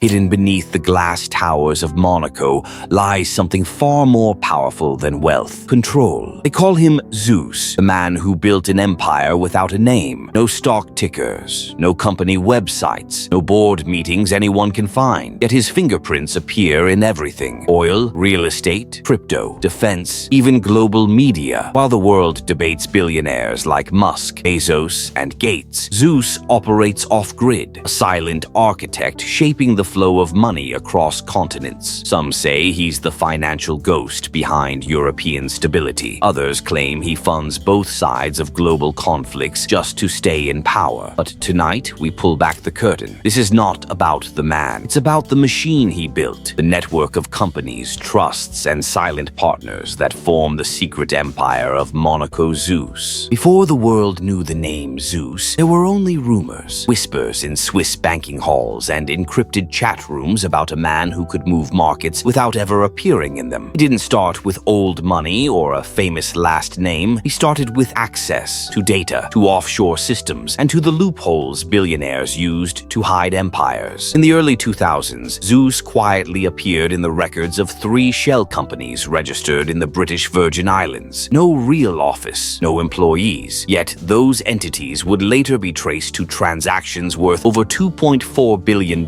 Hidden beneath the glass towers of Monaco lies something far more powerful than wealth: control. They call him Zeus, the man who built an empire without a name. No stock tickers, no company websites, no board meetings anyone can find. Yet his fingerprints appear in everything: oil, real estate, crypto, defense, even global media. While the world debates billionaires like Musk, Bezos, and Gates, Zeus operates off-grid, a silent architect shaping the flow of money across continents. Some say he's the financial ghost behind European stability. Others claim he funds both sides of global conflicts just to stay in power. But tonight, we pull back the curtain. This is not about the man. It's about the machine he built, the network of companies, trusts, and silent partners that form the secret empire of Monaco Zeus. Before the world knew the name Zeus, there were only rumors, whispers in Swiss banking halls, and encrypted chat rooms about a man who could move markets without ever appearing in them. He didn't start with old money or a famous last name. He started with access to data, to offshore systems, and to the loopholes billionaires used to hide empires. In the early 2000s, Zeus quietly appeared in the records of 3 shell companies registered in the British Virgin Islands. No real office, no employees. Yet those entities would later be traced to transactions worth over $2.4 billion,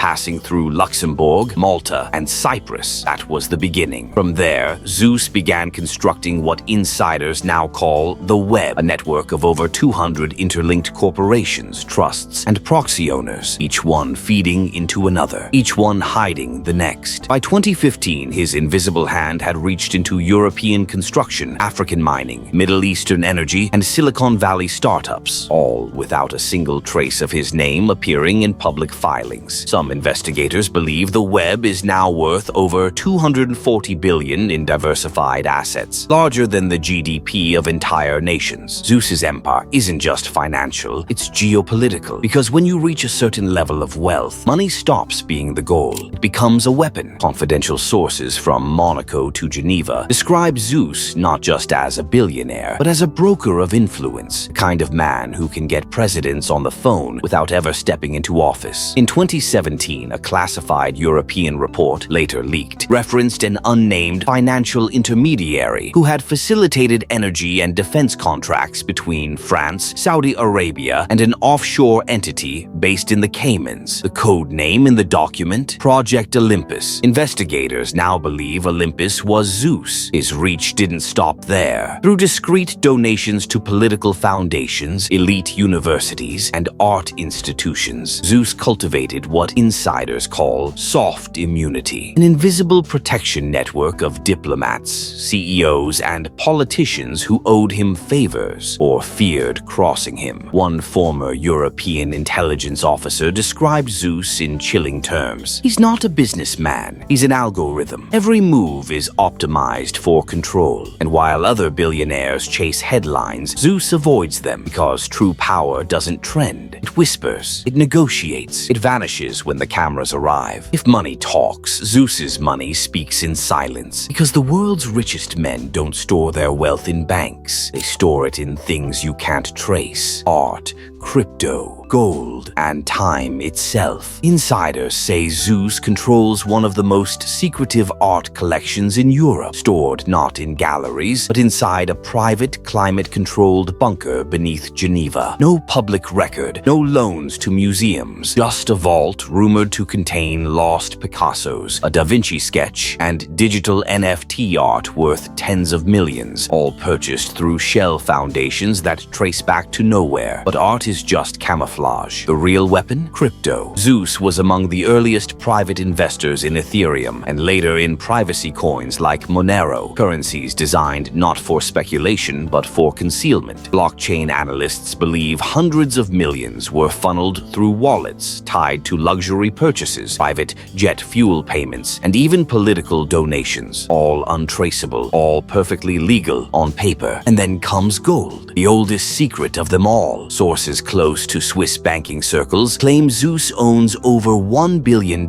passing through Luxembourg, Malta, and Cyprus. That was the beginning. From there, Zeus began constructing what insiders now call the web, a network of over 200 interlinked corporations, trusts, and proxy owners, each one feeding into another, each one hiding the next. By 2015, his invisible hand had reached into European construction, African mining, Middle Eastern energy, and Silicon Valley startups, all without a single trace of his name appearing in public filings. Some investigators believe the web is now worth over $240 billion in diversified assets, larger than the GDP of entire nations. Zeus's empire isn't just financial, it's geopolitical, because when you reach a certain level of wealth, money stops being the goal. It becomes a weapon. Confidential sources from Monaco to Geneva describe Zeus not just as a billionaire, but as a broker of influence, a kind of man who can get presidents on the phone without ever stepping into office. In 2017, a classified European report, later leaked, referenced an unnamed financial intermediary who had facilitated energy and defense contracts between France, Saudi Arabia, and an offshore entity based in the Caymans. The code name in the document? Project Olympus. Investigators now believe Olympus was Zeus. His reach didn't stop there. Through discreet donations to political foundations, elite universities, and art institutions, Zeus cultivated what insiders call soft immunity, an invisible protection network of diplomats, CEOs, and politicians who owed him favors or feared crossing him. One former European intelligence officer described Zeus in chilling terms. He's not a businessman, he's an algorithm. Every move is optimized for control, and while other billionaires chase headlines, Zeus avoids them because true power doesn't trend. It whispers, it negotiates, it vanishes when the cameras arrive. If money talks, Zeus's money speaks in silence, because the world's richest men don't store their wealth in banks. They store it in things you can't trace: art, crypto, gold, and time itself. Insiders say Zeus controls one of the most secretive art collections in Europe, stored not in galleries, but inside a private, climate-controlled bunker beneath Geneva. No public record, no loans to museums, just a vault rumored to contain lost Picassos, a Da Vinci sketch, and digital NFT art worth tens of millions, all purchased through shell foundations that trace back to nowhere. But art is just camouflage. The real weapon? Crypto. Zeus was among the earliest private investors in Ethereum, and later in privacy coins like Monero, currencies designed not for speculation but for concealment. Blockchain analysts believe hundreds of millions were funneled through wallets tied to luxury purchases, private jet fuel payments, and even political donations. All untraceable, all perfectly legal on paper. And then comes gold, the oldest secret of them all. Sources close to Swiss Swiss banking circles claim Zeus owns over $1 billion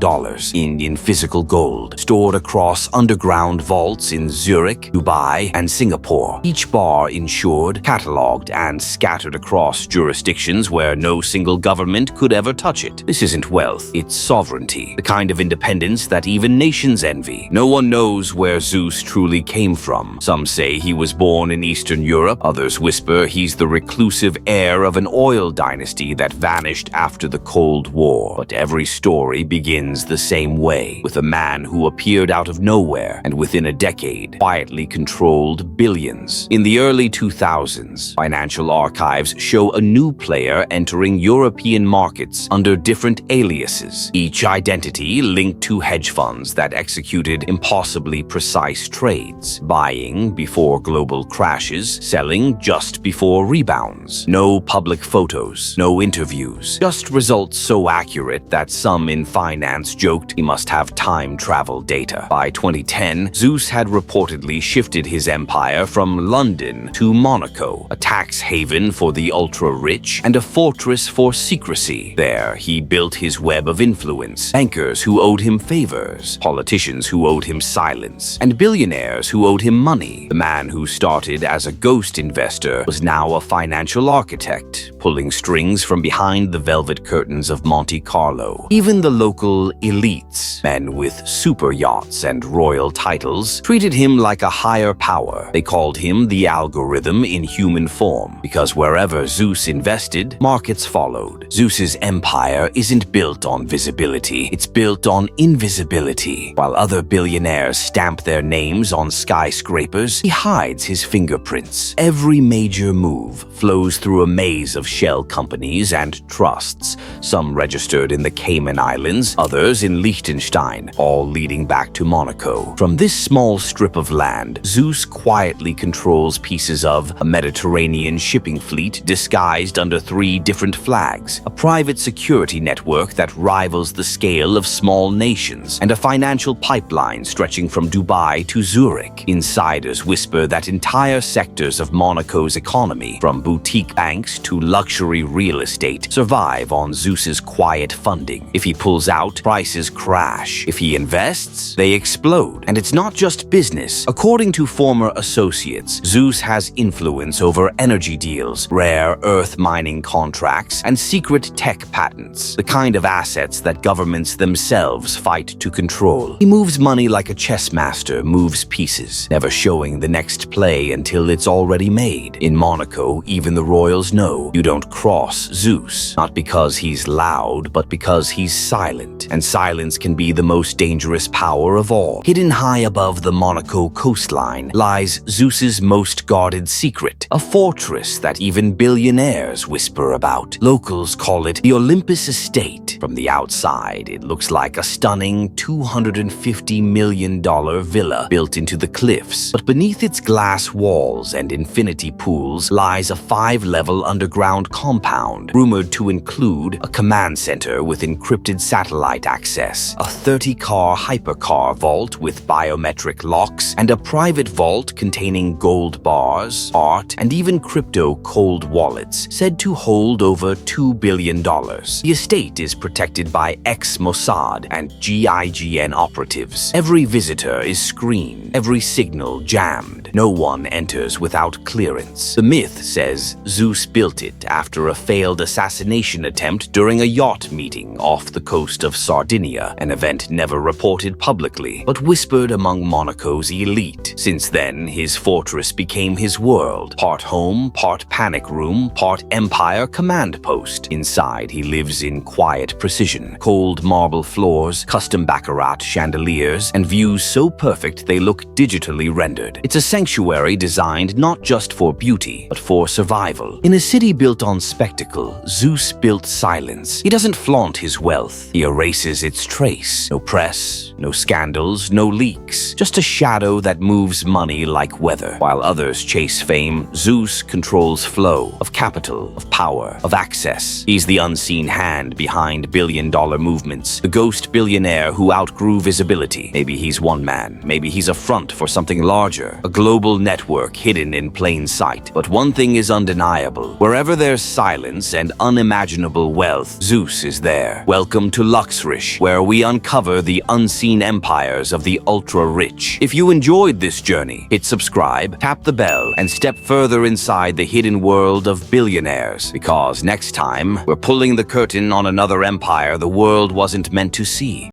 in physical gold, stored across underground vaults in Zurich, Dubai, and Singapore. Each bar insured, catalogued, and scattered across jurisdictions where no single government could ever touch it. This isn't wealth, it's sovereignty, the kind of independence that even nations envy. No one knows where Zeus truly came from. Some say he was born in Eastern Europe, others whisper he's the reclusive heir of an oil dynasty that vanished after the Cold War. But every story begins the same way, with a man who appeared out of nowhere and within a decade quietly controlled billions. In the early 2000s, financial archives show a new player entering European markets under different aliases, each identity linked to hedge funds that executed impossibly precise trades, buying before global crashes, selling just before rebounds. No public photos, no interviews, just results so accurate that some in finance joked he must have time travel data. By 2010, Zeus had reportedly shifted his empire from London to Monaco, a tax haven for the ultra-rich and a fortress for secrecy. There, he built his web of influence, bankers who owed him favors, politicians who owed him silence, and billionaires who owed him money. The man who started as a ghost investor was now a financial architect, pulling strings from behind the velvet curtains of Monte Carlo. Even the local elites, men with super yachts and royal titles, treated him like a higher power. They called him the algorithm in human form, because wherever Zeus invested, markets followed. Zeus's empire isn't built on visibility, it's built on invisibility. While other billionaires stamp their names on skyscrapers, he hides his fingerprints. Every major move flows through a maze of shell companies and trusts, some registered in the Cayman Islands, others in Liechtenstein, all leading back to Monaco. From this small strip of land, Zeus quietly controls pieces of a Mediterranean shipping fleet disguised under 3 different flags, a private security network that rivals the scale of small nations, and a financial pipeline stretching from Dubai to Zurich. Insiders whisper that entire sectors of Monaco's economy, from boutique banks to luxury real estate, survive on Zeus's quiet funding. If he pulls out, prices crash. If he invests, they explode. And it's not just business. According to former associates, Zeus has influence over energy deals, rare earth mining contracts, and secret tech patents, the kind of assets that governments themselves fight to control. He moves money like a chess master moves pieces, never showing the next play until it's already made. In Monaco, even the royals know you don't cross Zeus, not because he's loud, but because he's silent. And silence can be the most dangerous power of all. Hidden high above the Monaco coastline lies Zeus's most guarded secret, a fortress that even billionaires whisper about. Locals call it the Olympus Estate. From the outside, it looks like a stunning $250 million villa built into the cliffs. But beneath its glass walls and infinity pools lies a 5-level underground compound, rumored to include a command center with encrypted satellite access, a 30-car hypercar vault with biometric locks, and a private vault containing gold bars, art, and even crypto cold wallets, said to hold over $2 billion. The estate is protected by ex-Mossad and GIGN operatives. Every visitor is screened, every signal jammed. No one enters without clearance. The myth says Zeus built it after a failed assassination attempt during a yacht meeting off the coast of Sardinia, an event never reported publicly, but whispered among Monaco's elite. Since then, his fortress became his world, part home, part panic room, part empire command post. Inside, he lives in quiet precision, cold marble floors, custom baccarat chandeliers, and views so perfect they look digitally rendered. It's a sanctuary designed not just for beauty, but for survival. In a city built on spectacle, Zeus built silence. He doesn't flaunt his wealth. He erases its trace. No press, no scandals, no leaks. Just a shadow that moves money like weather. While others chase fame, Zeus controls flow of capital, of power, of access. He's the unseen hand behind billion-dollar movements, the ghost billionaire who outgrew visibility. Maybe he's one man. Maybe he's a front for something larger, a global global network hidden in plain sight. But one thing is undeniable. Wherever there's silence and unimaginable wealth, Zeus is there. Welcome to Luxrish, where we uncover the unseen empires of the ultra-rich. If you enjoyed this journey, hit subscribe, tap the bell, and step further inside the hidden world of billionaires. Because next time, we're pulling the curtain on another empire the world wasn't meant to see.